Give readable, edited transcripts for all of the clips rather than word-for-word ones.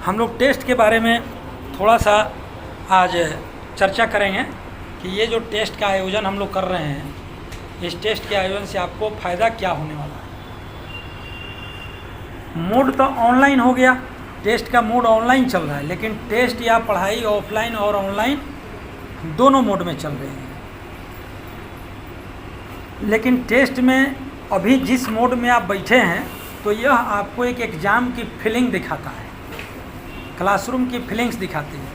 हम लोग टेस्ट के बारे में थोड़ा सा आज चर्चा करेंगे कि ये जो टेस्ट का आयोजन हम लोग कर रहे हैं, इस टेस्ट के आयोजन से आपको फ़ायदा क्या होने वाला है। मोड तो ऑनलाइन हो गया, टेस्ट का मोड ऑनलाइन चल रहा है, लेकिन टेस्ट या पढ़ाई ऑफलाइन और ऑनलाइन दोनों मोड में चल रहे हैं। लेकिन टेस्ट में अभी जिस मोड में आप बैठे हैं तो यह आपको एक एग्ज़ाम की फीलिंग दिखाता है, क्लासरूम की फीलिंग्स दिखाती है।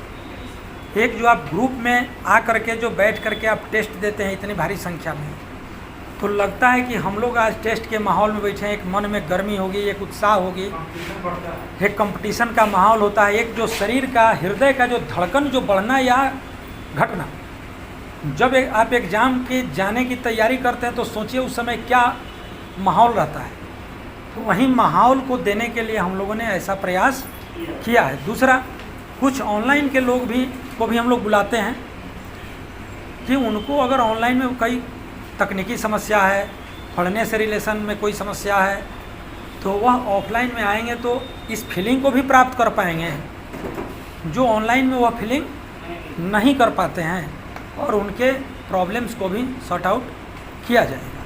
एक जो आप ग्रुप में आ करके जो बैठ करके आप टेस्ट देते हैं इतनी भारी संख्या में, तो लगता है कि हम लोग आज टेस्ट के माहौल में बैठे हैं। एक मन में गर्मी होगी, एक उत्साह होगी, एक कंपटीशन का माहौल होता है, एक जो शरीर का हृदय का जो धड़कन जो बढ़ना या घटना। जब आप एग्ज़ाम के जाने की तैयारी करते हैं तो सोचिए उस समय क्या माहौल रहता है। तो वहीं माहौल को देने के लिए हम लोगों ने ऐसा प्रयास किया है। दूसरा, कुछ ऑनलाइन के लोग को भी हम लोग बुलाते हैं कि उनको अगर ऑनलाइन में कई तकनीकी समस्या है, पढ़ने से रिलेशन में कोई समस्या है, तो वह ऑफलाइन में आएंगे तो इस फीलिंग को भी प्राप्त कर पाएंगे जो ऑनलाइन में वह फीलिंग नहीं कर पाते हैं, और उनके प्रॉब्लम्स को भी सॉर्ट आउट किया जाएगा।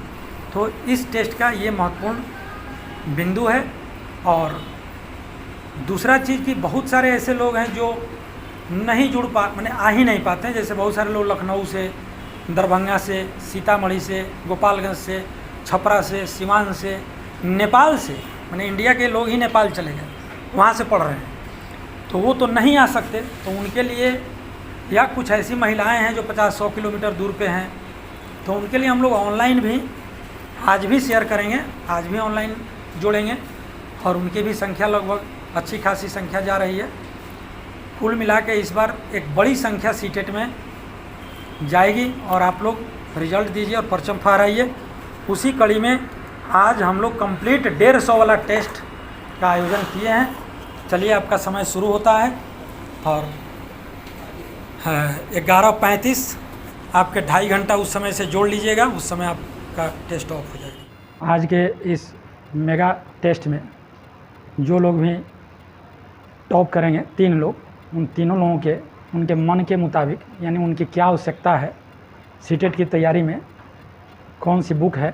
तो इस टेस्ट का ये महत्वपूर्ण बिंदु है। और दूसरा चीज़ कि बहुत सारे ऐसे लोग हैं जो नहीं जुड़ माने आ ही नहीं पाते हैं। जैसे बहुत सारे लोग लखनऊ से, दरभंगा से, सीतामढ़ी से, गोपालगंज से, छपरा से, सिवान से, नेपाल से, माने इंडिया के लोग ही नेपाल चले गए, वहाँ से पढ़ रहे हैं, तो वो तो नहीं आ सकते। तो उनके लिए, या कुछ ऐसी महिलाएं हैं जो 50-100 किलोमीटर दूर पे हैं, तो उनके लिए हम लोग ऑनलाइन भी आज भी शेयर करेंगे, आज भी ऑनलाइन जोड़ेंगे, और उनकी भी संख्या लगभग अच्छी खासी संख्या जा रही है। कुल मिला के इस बार एक बड़ी संख्या सीटेट में जाएगी, और आप लोग रिजल्ट दीजिए और परचम फहराइए। उसी कड़ी में आज हम लोग कंप्लीट 150 वाला टेस्ट का आयोजन किए हैं। चलिए, आपका समय शुरू होता है और 11:35 आपके 2.5 घंटा उस समय से जोड़ लीजिएगा, उस समय आपका टेस्ट ऑफ हो जाएगा। आज के इस मेगा टेस्ट में जो लोग भी टॉप करेंगे, 3 लोग, उन तीनों लोगों के उनके मन के मुताबिक, यानी उनकी क्या आवश्यकता है सीटेट की तैयारी में, कौन सी बुक है,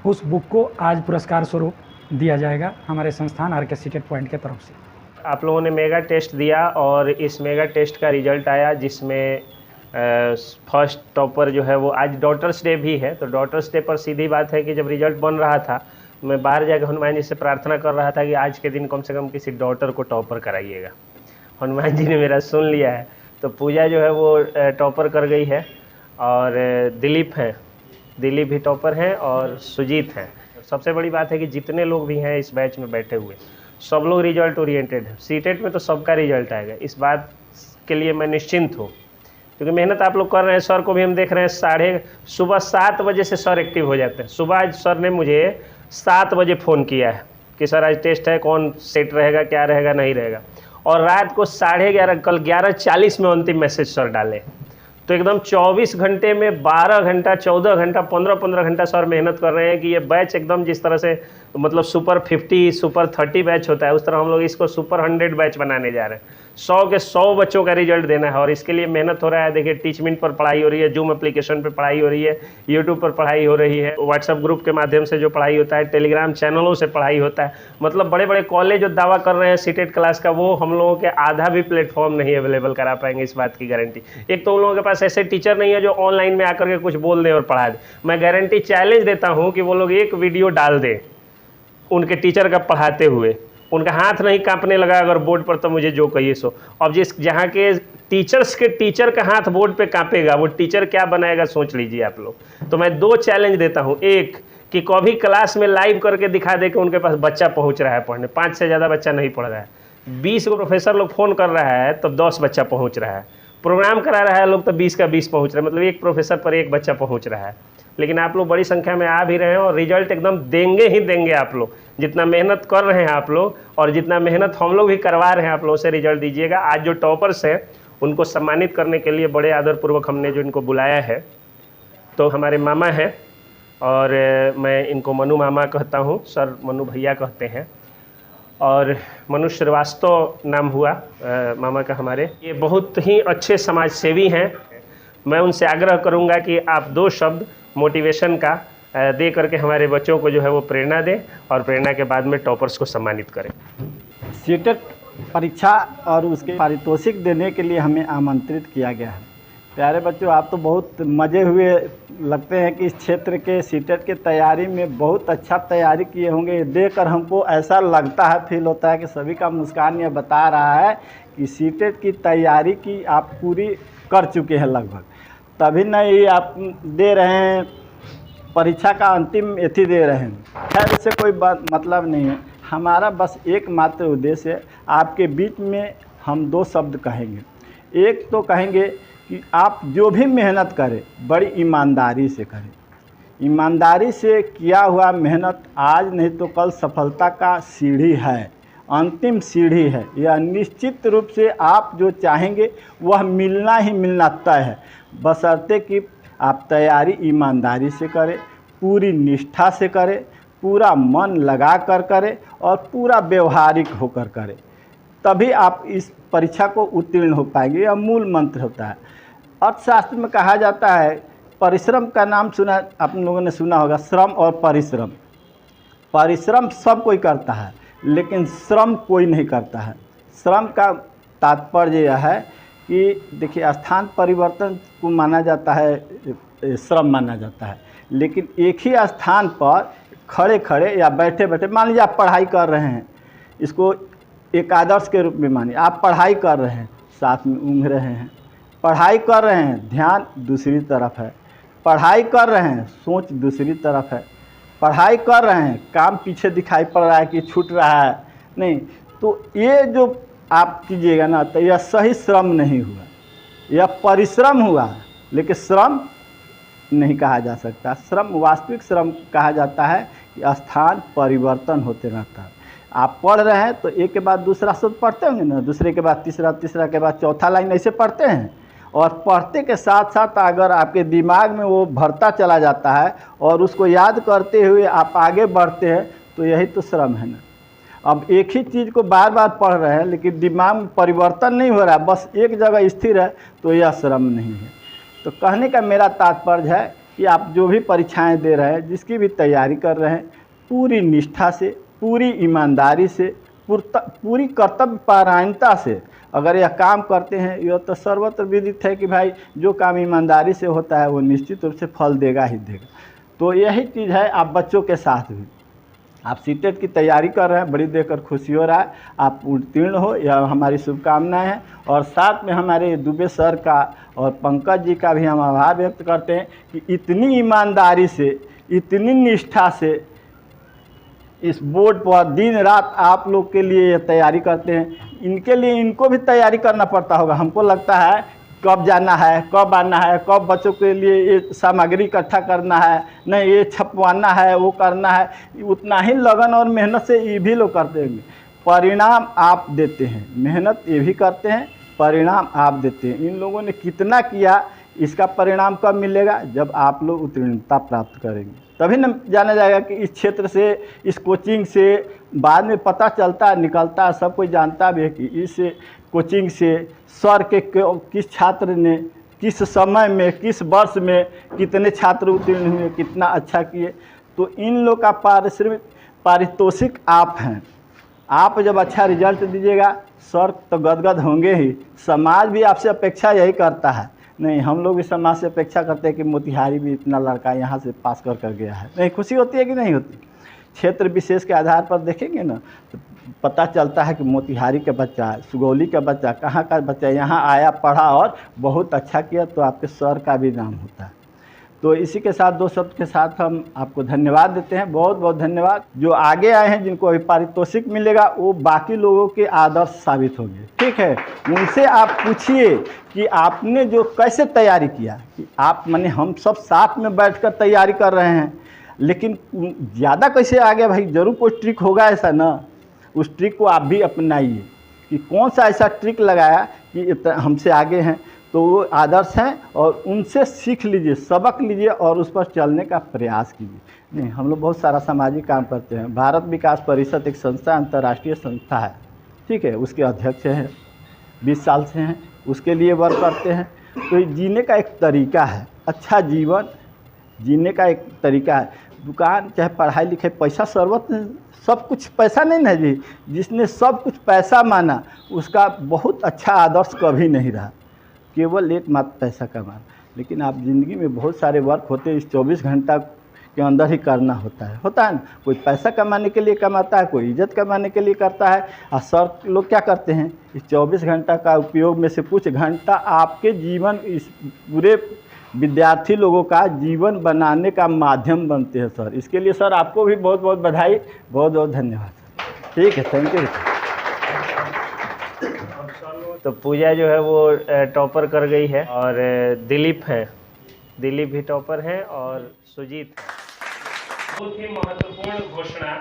उस बुक को आज पुरस्कार स्वरूप दिया जाएगा हमारे संस्थान आर.के. सीटेट पॉइंट के तरफ से। आप लोगों ने मेगा टेस्ट दिया और इस मेगा टेस्ट का रिजल्ट आया, जिसमें फर्स्ट टॉपर जो है वो आज डॉटर्स डे भी है। तो डॉटर्स डे पर सीधी बात है कि जब रिजल्ट बन रहा था, मैं बाहर जाकर हनुमान जी से प्रार्थना कर रहा था कि आज के दिन कम से कम किसी डॉटर को टॉपर कराइएगा। हनुमान जी ने मेरा सुन लिया है। तो पूजा जो है वो टॉपर कर गई है, और दिलीप भी टॉपर हैं, और सुजीत हैं। सबसे बड़ी बात है कि जितने लोग भी हैं इस बैच में बैठे हुए, सब लोग रिजल्ट ओरिएंटेड है। सीटेट में तो सबका रिजल्ट आएगा, इस बात के लिए मैं निश्चिंत हूँ, क्योंकि मेहनत आप लोग कर रहे हैं। सर को भी हम देख रहे हैं, सुबह 7 बजे से सर एक्टिव हो जाते हैं। सुबह आज सर ने मुझे 7 बजे फ़ोन किया है कि सर आज टेस्ट है, कौन सेट रहेगा, क्या रहेगा, नहीं रहेगा। और रात को 11:30, कल 11:40 में अंतिम मैसेज सर डाले। तो एकदम 24 घंटे में 12 घंटा, 14 घंटा, 15-15 घंटा सर मेहनत कर रहे हैं कि ये बैच एकदम जिस तरह से मतलब सुपर 50, सुपर 30 बैच होता है, उस तरह हम लोग इसको सुपर 100 बैच बनाने जा रहे हैं। 100 के 100 बच्चों का रिजल्ट देना है, और इसके लिए मेहनत हो रहा है। देखिए, टीचमिंट पर पढ़ाई हो रही है, जूम एप्लीकेशन पर पढ़ाई हो रही है, यूट्यूब पर पढ़ाई हो रही है, व्हाट्सएप ग्रुप के माध्यम से जो पढ़ाई होता है, टेलीग्राम चैनलों से पढ़ाई होता है। मतलब बड़े बड़े कॉलेज जो दावा कर रहे हैं सीटेट क्लास का, वो हम लोगों के आधा भी प्लेटफॉर्म नहीं अवेलेबल करा पाएंगे, इस बात की गारंटी। एक तो उन लोगों के पास ऐसे टीचर नहीं है जो ऑनलाइन में आकर के कुछ बोल दें और पढ़ा दें। मैं गारंटी चैलेंज देता हूँ कि वो लोग एक वीडियो डाल दें उनके टीचर का पढ़ाते हुए, उनका हाथ नहीं कांपने लगा अगर बोर्ड पर, तो मुझे जो कहिए सो। अब जहाँ के टीचर्स के टीचर का हाथ बोर्ड पे कांपेगा, वो टीचर क्या बनाएगा, सोच लीजिए आप लोग। तो मैं 2 चैलेंज देता हूँ। एक, कि कभी क्लास में लाइव करके दिखा दे कि उनके पास बच्चा पहुँच रहा है पढ़ने। 5 से ज़्यादा बच्चा नहीं पढ़ रहा है। 20 को प्रोफेसर लोग फ़ोन कर रहा है तो 10 बच्चा पहुँच रहा है। प्रोग्राम करा रहा है लोग तो 20 का 20 पहुँच रहा है, मतलब एक प्रोफेसर पर एक बच्चा पहुँच रहा है। लेकिन आप लोग बड़ी संख्या में आ भी रहे हैं, और रिजल्ट एकदम देंगे ही देंगे आप लोग। जितना मेहनत कर रहे हैं आप लोग, और जितना मेहनत हम लोग भी करवा रहे हैं, आप लोगों से रिजल्ट दीजिएगा। आज जो टॉपर्स हैं उनको सम्मानित करने के लिए बड़े आदरपूर्वक हमने जो इनको बुलाया है, तो हमारे मामा हैं, और मैं इनको मनु मामा कहता हूँ, सर मनु भैया कहते हैं। और मनु श्रीवास्तव नाम हुआ मामा का हमारे। ये बहुत ही अच्छे समाज सेवी हैं। मैं उनसे आग्रह करूंगा कि आप 2 शब्द मोटिवेशन का दे करके हमारे बच्चों को जो है वो प्रेरणा दें और प्रेरणा के बाद में टॉपर्स को सम्मानित करें। सीटेट परीक्षा और उसके पारितोषिक देने के लिए हमें आमंत्रित किया गया है। प्यारे बच्चों, आप तो बहुत मज़े हुए लगते हैं कि इस क्षेत्र के सीटेट की तैयारी में बहुत अच्छा तैयारी किए होंगे। देखकर हमको ऐसा लगता है, फील होता है कि सभी का मुस्कान ये बता रहा है कि सीटेट की तैयारी की आप पूरी कर चुके हैं लगभग, तभी नहीं आप दे रहे हैं परीक्षा का अंतिम एथी दे रहे हैं। खैर, इससे कोई बात मतलब नहीं है। हमारा बस एकमात्र उद्देश्य है, आपके बीच में हम 2 शब्द कहेंगे। एक तो कहेंगे कि आप जो भी मेहनत करें बड़ी ईमानदारी से करें। ईमानदारी से किया हुआ मेहनत आज नहीं तो कल सफलता का सीढ़ी है, अंतिम सीढ़ी है। यह निश्चित रूप से आप जो चाहेंगे वह मिलना ही मिलना तय है, बशर्ते कि आप तैयारी ईमानदारी से करें, पूरी निष्ठा से करें, पूरा मन लगा कर करें और पूरा व्यवहारिक होकर करें, तभी आप इस परीक्षा को उत्तीर्ण हो पाएंगे। यह मूल मंत्र होता है। अर्थशास्त्र में कहा जाता है, परिश्रम का नाम सुना, आप लोगों ने सुना होगा, श्रम और परिश्रम। परिश्रम सब कोई करता है लेकिन श्रम कोई नहीं करता है। श्रम का तात्पर्य यह है कि देखिए, स्थान परिवर्तन को माना जाता है, श्रम माना जाता है, लेकिन एक ही स्थान पर खड़े खड़े या बैठे बैठे, मान लीजिए आप पढ़ाई कर रहे हैं, इसको एक आदर्श के रूप में मानिए। आप पढ़ाई कर रहे हैं, साथ में ऊँघ रहे हैं, पढ़ाई कर रहे हैं, ध्यान दूसरी तरफ है, पढ़ाई कर रहे हैं, सोच दूसरी तरफ है, पढ़ाई कर रहे हैं, काम पीछे दिखाई पड़ रहा है कि छूट रहा है नहीं। तो ये जो आप कीजिएगा ना, तो यह सही श्रम नहीं हुआ, यह परिश्रम हुआ, लेकिन श्रम नहीं कहा जा सकता। श्रम, वास्तविक श्रम कहा जाता है कि स्थान परिवर्तन होते रहता है। आप पढ़ रहे हैं तो एक के बाद दूसरा शब्द पढ़ते होंगे ना, दूसरे के बाद तीसरा, तीसरा के बाद चौथा लाइन, ऐसे पढ़ते हैं। और पढ़ते के साथ साथ अगर आपके दिमाग में वो भरता चला जाता है और उसको याद करते हुए आप आगे बढ़ते हैं, तो यही तो श्रम है ना। अब एक ही चीज़ को बार बार पढ़ रहे हैं लेकिन दिमाग में परिवर्तन नहीं हो रहा है, बस एक जगह स्थिर है, तो यह श्रम नहीं है। तो कहने का मेरा तात्पर्य है कि आप जो भी परीक्षाएं दे रहे हैं, जिसकी भी तैयारी कर रहे हैं, पूरी निष्ठा से, पूरी ईमानदारी से, पूरी कर्तव्य परायणता से अगर यह काम करते हैं, यह तो सर्वत्र विदित है कि भाई जो काम ईमानदारी से होता है वो निश्चित रूप से फल देगा ही देगा। तो यही चीज़ है आप बच्चों के साथ भी। आप सीटेट की तैयारी कर रहे हैं, बड़ी देखकर खुशी हो रहा है, आप उत्तीर्ण हो, यह हमारी शुभकामनाएं हैं। और साथ में हमारे दुबे सर का और पंकज जी का भी हम आभार व्यक्त करते हैं कि इतनी ईमानदारी से, इतनी निष्ठा से इस बोर्ड पर दिन रात आप लोग के लिए ये तैयारी करते हैं। इनके लिए इनको भी तैयारी करना पड़ता होगा। हमको लगता है कब जाना है, कब आना है, कब बच्चों के लिए ये सामग्री इकट्ठा करना है, नहीं ये छपवाना है, वो करना है, उतना ही लगन और मेहनत से ये भी लोग करते होंगे। परिणाम आप देते हैं, मेहनत ये भी करते हैं, परिणाम आप देते हैं। इन लोगों ने कितना किया, इसका परिणाम कब मिलेगा? जब आप लोग उत्तीर्णता प्राप्त करेंगे, तभी न जाना जाएगा कि इस क्षेत्र से, इस कोचिंग से बाद में पता चलता है, निकलता है, सब कोई जानता भी है कि इस कोचिंग से सर के किस छात्र ने किस समय में, किस वर्ष में कितने छात्र उत्तीर्ण हुए, कितना अच्छा किए। तो इन लोग का पारितोषिक आप हैं। आप जब अच्छा रिजल्ट दीजिएगा, सर तो गदगद होंगे ही, समाज भी आपसे अपेक्षा यही करता है। नहीं, हम लोग भी समाज से अपेक्षा करते हैं कि मोतिहारी भी इतना लड़का यहाँ से पास कर गया है। नहीं, खुशी होती है कि नहीं होती? क्षेत्र विशेष के आधार पर देखेंगे ना, तो पता चलता है कि मोतिहारी का बच्चा, सुगौली का बच्चा, कहाँ का बच्चा यहाँ आया, पढ़ा और बहुत अच्छा किया, तो आपके सर का भी नाम होता है। तो इसी के साथ 2 शब्द के साथ हम आपको धन्यवाद देते हैं। बहुत बहुत धन्यवाद। जो आगे आए हैं, जिनको अभी पारितोषिक मिलेगा, वो बाकी लोगों के आदर्श साबित होंगे। ठीक है, उनसे आप पूछिए कि आपने जो कैसे तैयारी किया, कि आप माने हम सब साथ में बैठकर तैयारी कर रहे हैं, लेकिन ज़्यादा कैसे आ गया भाई? ज़रूर कोई ट्रिक होगा ऐसा ना, उस ट्रिक को आप भी अपनाइए कि कौन सा ऐसा ट्रिक लगाया कि हमसे आगे हैं। तो वो आदर्श हैं और उनसे सीख लीजिए, सबक लीजिए और उस पर चलने का प्रयास कीजिए। नहीं, हम लोग बहुत सारा सामाजिक काम करते हैं। भारत विकास परिषद एक संस्था, अंतर्राष्ट्रीय संस्था है, ठीक है, उसके अध्यक्ष हैं, 20 साल से हैं, उसके लिए वर्क करते हैं। तो ये जीने का एक तरीका है, अच्छा जीवन जीने का एक तरीका है। दुकान चाहे पढ़ाई लिखाई, पैसा सर्वत सब कुछ पैसा नहीं ना जी। जिसने सब कुछ पैसा माना उसका बहुत अच्छा आदर्श कभी नहीं रहा, केवल एक मात्र पैसा कमाना। लेकिन आप ज़िंदगी में बहुत सारे वर्क होते हैं, इस 24 घंटा के अंदर ही करना होता है ना। कोई पैसा कमाने के लिए कमाता है, कोई इज्जत कमाने के लिए करता है। और सर लोग क्या करते हैं, इस 24 घंटा का उपयोग में से कुछ घंटा आपके जीवन, इस पूरे विद्यार्थी लोगों का जीवन बनाने का माध्यम बनते हैं सर। इसके लिए सर आपको भी बहुत बहुत बधाई, बहुत बहुत धन्यवाद। ठीक है, थैंक यू। तो पूजा जो है वो टॉपर कर गई है और दिलीप भी टॉपर है और सुजीत है। बहुत ही महत्वपूर्ण घोषणा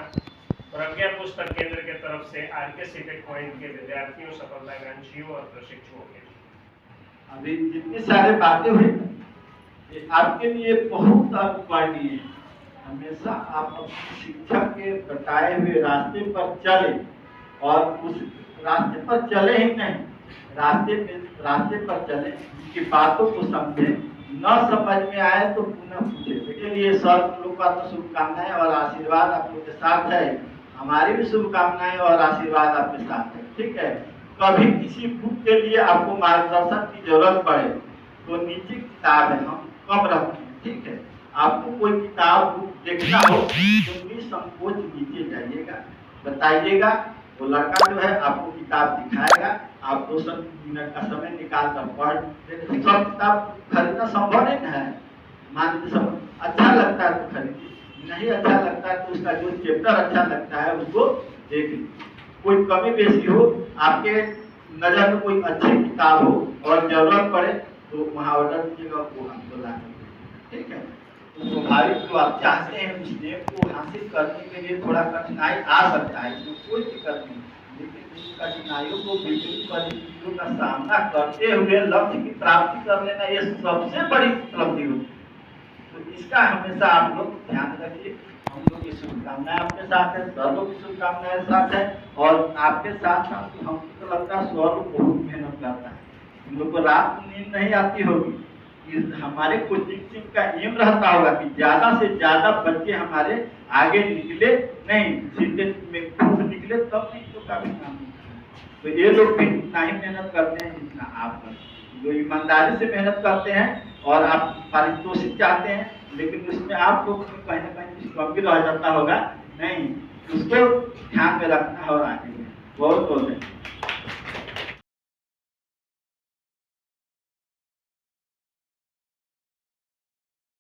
प्रज्ञा पुस्तक केंद्र के तरफ से आरके सीटेट पॉइंट के विद्यार्थियों, सफलताकांक्षियों और प्रशिक्षुओं के। अभी जितनी सारे बातें हुई ये आपके लिए बहुत अर्थपूर्ण है। हमेशा आप अपने शिक्षक के बताए हुए रास्ते पर चले और उस रास्ते पर चले ही नहीं, रास्ते पर चले, उनकी बातों को समझे, न समझ में आए तो पुनः पूछे। इसके लिए सर लोग का तो शुभकामनाएं और आशीर्वाद आप लोग के साथ है। हमारी भी शुभकामनाएं और आशीर्वाद आपके साथ है। ठीक है, कभी किसी बुक के लिए आपको मार्गदर्शन की जरूरत पड़े तो नीचे किताब है, हम कम रखते हैं। ठीक है, आपको कोई किताब बुक देखना हो तो निसंकोच नीचे जाइएगा, बताइएगा, वो लड़का जो है आपको किताब दिखाएगा। आप 2 मिनट का समय निकाल कर पढ़। सब किताब खरीदना संभव नहीं है। मान लीजिए सब अच्छा लगता है तो खरीदिए, नहीं अच्छा लगता है तो उसका जो चैप्टर अच्छा लगता है उसको देख लीजिए। कोई कमी बेसी हो, आपके नज़र में कोई अच्छी किताब हो और जरूरत पड़े तो वहाँ ऑर्डर दीजिएगा, वो हमको ला कर। ठीक है, तो स्वाभाविक जो आप चाहते हैं उस एम को हासिल करने के लिए थोड़ा कठिनाई आ सकता है, इसमें कोई दिक्कत नहीं। लेकिन उस कठिनाइयों को, विभिन्न परिस्थितियों का सामना करते हुए लक्ष्य की प्राप्ति कर लेना, ये सबसे बड़ी उपलब्धि होती है। तो इसका हमेशा आप लोग ध्यान रखिए। हम लोग की शुभकामनाएं आपके साथ है, सर लोग की शुभकामनाएं साथ है और आपके साथ साथ हमको तो लगता है सर लोग बहुत मेहनत करता है। हम लोग को रात को नींद नहीं आती होगी। हमारे कोचिंग टीम का एम रहता होगा कि ज़्यादा से ज़्यादा बच्चे हमारे आगे निकले, नहीं सीधे में खुद निकले, तब नहीं तो काफी काम नहीं। तो ये लोग भी इतना ही मेहनत करते हैं जितना आप करते हैं। जो ईमानदारी से मेहनत करते हैं और आप पारितोषिक चाहते हैं, लेकिन उसमें आप लोग कहीं ना कहीं कमी रह जाता होगा, नहीं, उसको ध्यान में रखना और आगे बहुत बहुत है।